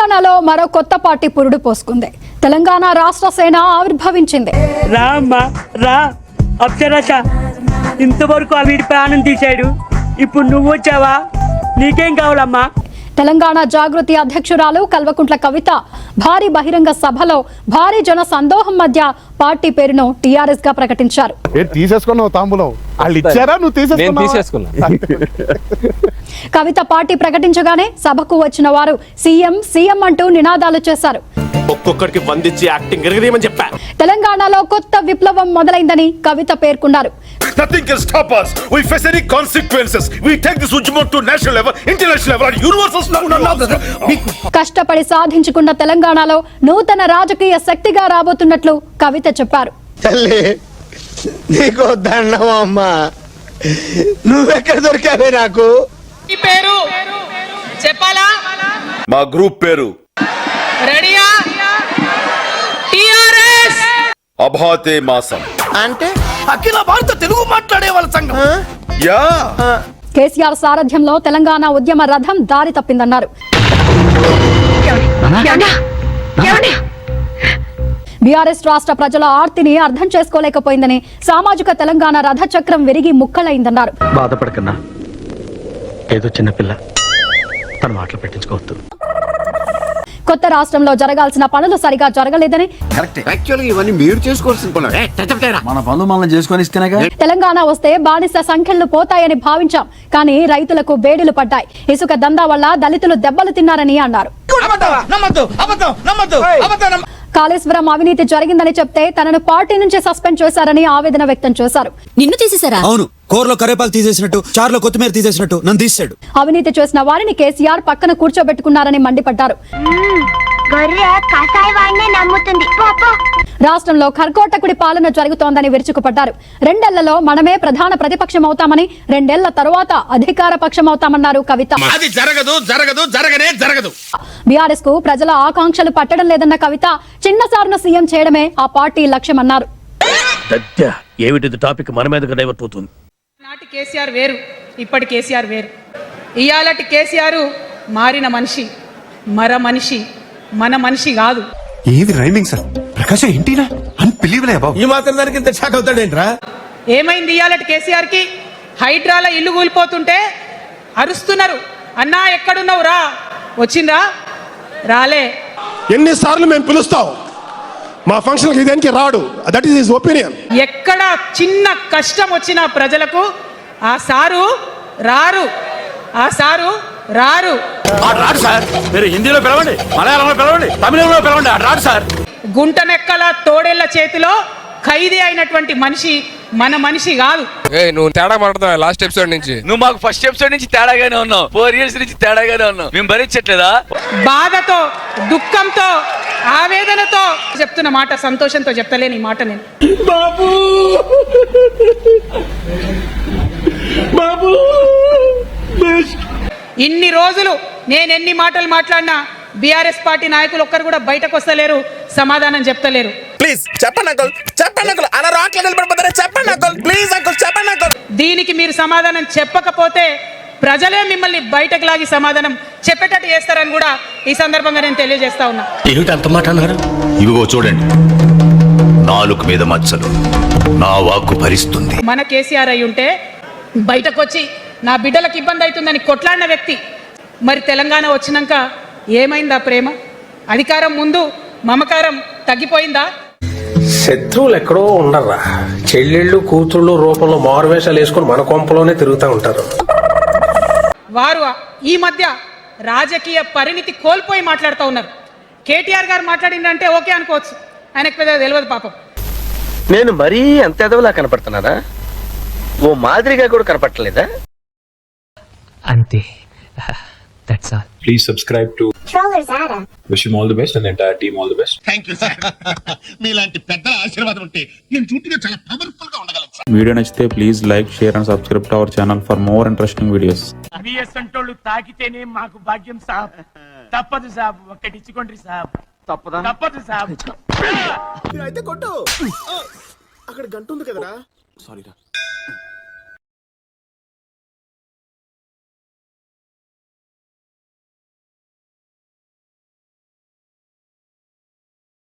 తెలంగాణలో మరో కొత్త పార్టీ పురుడు పోసుకుంది. తెలంగాణ రాష్ట్ర సేన ఆవిర్భవించింది. ఇంతవరకు వీడి ప్రాణం తీశాడు, ఇప్పుడు నువ్వు వచ్చావా? నీకేం కావాలమ్మా? తెలంగాణ జాగృతి అధ్యక్షురాలు కల్వకుంట్ల కవిత భారీ బహిరంగ సభలో భారీ జన సందోహం మధ్య పార్టీ పేరును టీఆర్ఎస్ గా ప్రకటించారు. కవిత పార్టీ ప్రకటించగానే సభకు వచ్చిన వారు సీఎం సీఎం అంటూ నినాదాలు చేశారు. ఒక్కొక్కరికి వందించి యాక్టింగ్ ఎరగదేమని చెప్పా. తెలంగాణలో కొత్త విప్లవం మొదలైందని కవిత పేర్కొన్నారు. Nothing can stop us. We face any consequences. We take this Ujjumon to national level, international level, and universal. కష్టపడి సాధించుకున్న తెలంగాణలో నూతన రాజకీయ శక్తిగా రాబోతున్నట్లు కవిత చెప్పారు. తల్లి నీకు దండమమ్మా, నువ్వెక్కడ దొరికావే నాకు? ఈ పేరు చెప్పాలా? మా గ్రూప్ పేరు రెడీయా? టిఆర్ఎస్. అభాతే మాసం అంటే అఖిల భారత తెలుగు మాట్లాడే వాళ్ళ సంఘం. యా. కేసీఆర్ సారథ్యంలో తెలంగాణ ఉద్యమ రథం దారి తప్పిందన్నారు. బీఆర్ఎస్ రాష్ట్ర ప్రజల ఆర్తిని అర్థం చేసుకోలేకపోయిందని, సామాజిక తెలంగాణ రథ చక్రం విరిగి ముక్కలైందన్నారు. బాధపడకన్నా, ఏదో చిన్నపిల్ల, తన మాటలు పెట్టించుకోవద్దు. కొత్త రాష్ట్రంలో జరగాల్సిన పనులు సరిగా జరగలేదని, తెలంగాణ వస్తే బానిస సంఖ్యలు పోతాయని భావించాం, కానీ రైతులకు బేడులు పడ్డాయి. ఇసుక దందా వల్ల దళితులు దెబ్బలు తిన్నారని అన్నారు. కాళేశ్వరం అవినీతి జరిగిందని చెప్తే తనను పార్టీ నుంచి సస్పెండ్ చేశారని ఆవేదన వ్యక్తం చేశారు. నిన్ను తీసేశారా? అవును, కూరలో కరేపాలు తీసేసినట్టు, చారులో కొత్తిమీర తీసేసినట్టు నన్ను తీసాడు. అవినీతి చేసిన వారిని కేసీఆర్ పక్కన కూర్చోబెట్టుకున్నారని మండిపడ్డారు. రాష్ట్రంలో కర్కోటకుడి పాలన జరుగుతోందని విరుచుకుపడ్డారు. 2 ఏళ్లలో మనమే ప్రధాన ప్రతిపక్షం అవుతామని, 2 ఏళ్ల తరువాత అధికార పక్షం అవుతామన్నారు కవిత. బీఆర్ఎస్ కు ప్రజల ఆకాంక్షలు పట్టడం లేదన్న కవిత చిన్నసారును సీఎం చేయడమే ఆ పార్టీ లక్ష్యమన్నారు. నాటి కేసీఆర్ వేరు, ఇప్పటి కేసీఆర్ వేరు. ఇయాలటి కేసీఆర్ మారిన మనిషి, మనిషి, మన మనిషి కాదు. ఏది రైమింగ్ సార్? ప్రకాశం ఏంటినా అన్బిలీవబుల్ బాబు. ఈ మాత్రం దానికి ఇంత షాక్ అవుతాడేంట్రా? ఏమైంది ఇయాలటి కేసీఆర్ కి? హైడ్రాల ఇల్లు కూలిపోతుంటే అరుస్తున్నారు, అన్నా ఎక్కడున్నావు రా. వచ్చిందా? రాలే. ఎన్నిసార్లు మేము పిలుస్తాం, మా ఫంక్షన్ ఇదేనికి రాడు. That is his opinion. ఎక్కడ చిన్న కష్టం వచ్చినా ప్రజలకు ఆ సారు రారు, ఆ సారు రారు. రాడు సార్. మీరు హిందీలో పిలవండి, మలయాళంలో పిలవండి, తమిళంలో పిలవండి, రాడు సార్. గుంటనెక్కల తోడేళ్ల చేతిలో ఖైదీ అయినటువంటి మనిషి మన మనిషి కాదు. నువ్వు తేడా మాట్లాడుతున్నావు. లాస్ట్ ఎపిసోడ్ నుంచి నువ్వు మాకు ఫస్ట్ ఎపిసోడ్ నుంచి తేడాగానే ఉన్నావు. 4 years నుంచి తేడాగానే ఉన్నావు. మేము భరించట్లేదా? బాధతో, దుఃఖంతో, ఆవేదనతో చెప్తున్న మాట, సంతోషంతో చెప్తలేను ఈ మాట నేను. బాబు బాబు, ఇన్ని రోజులు నేను ఎన్ని మాటలు మాట్లాడినా బీఆర్ఎస్ పార్టీ నాయకులు ఒక్కరు కూడా బయటకు వస్తలేరు, సమాధానం చెప్తలేరు. ప్లీజ్ చెప్పండి అంకుల్, చెప్పండి అంకుల్. అలా రాట్లేదు నిలబడిపోతారా? చెప్పండి అంకుల్, ప్లీజ్ అంకుల్, చెప్పండి అంకుల్. దీనికి మీరు సమాధానం చెప్పకపోతే ప్రజలే మిమ్మల్ని బయటకు లాగి సమాధానం చెప్పేటట్టు చేస్తారని కూడా ఈ సందర్భంగా నేను తెలియజేస్తా ఉన్నా. ఏమిటి అంత మాట అన్నారు? ఇవిగో చూడండి, నాలుగు మీద మచ్చలు, నా వాక్కు భరిస్తుంది. మన కేసీఆర్ అయి ఉంటే బయటకు వచ్చి నా బిడ్డలకు ఇబ్బంది అవుతుందని కొట్లాడిన వ్యక్తి. మరి తెలంగాణ వచ్చినాక ఏమైందా ప్రేమ? అధికారం ముందు మమకారం తగ్గిపోయిందా? శత్రువులు ఎక్కడో ఉండరా, చెల్లెళ్ళు కూతుళ్ళు రూపంలో మారువేషాలు వేసుకుని మన కొంపలోనే తిరుగుతూ ఉంటారు. వారు ఈ మధ్య రాజకీయ పరిణితి కోల్పోయి మాట్లాడుతూ ఉన్నారు. కేటీఆర్ గారు మాట్లాడిందంటే ఓకే అనుకోవచ్చు, ఆయనకు పెద్ద తెలియదు పాపం. నేను మరీ అంత ఎదవలా కనపడుతున్నానా? ఓ మాదిరిగా కూడా కనపడలేదా? అంతే. That's all. Please subscribe to Wish him all the best and the entire team all the best. Thank you sir. మీలాంటి పెద్దల ఆశీర్వాదం ఉంటే నేను చుట్టూ చాలా పవర్ఫుల్ గా ఉండగలను సార్. వీడియో నచ్చితే please like, share and subscribe to our channel for more interesting videos. బిఎస్ అంటోళ్ళు తాకితేనే మాకు భాగ్యం సాబ్. తప్పదు సాబ్, ఒక్కటిచ్చుకోండి సాబ్. తప్పదు సాబ్. అయితే కొట్టు. అక్కడ గంట ఉంది కదరా. సారీ రా.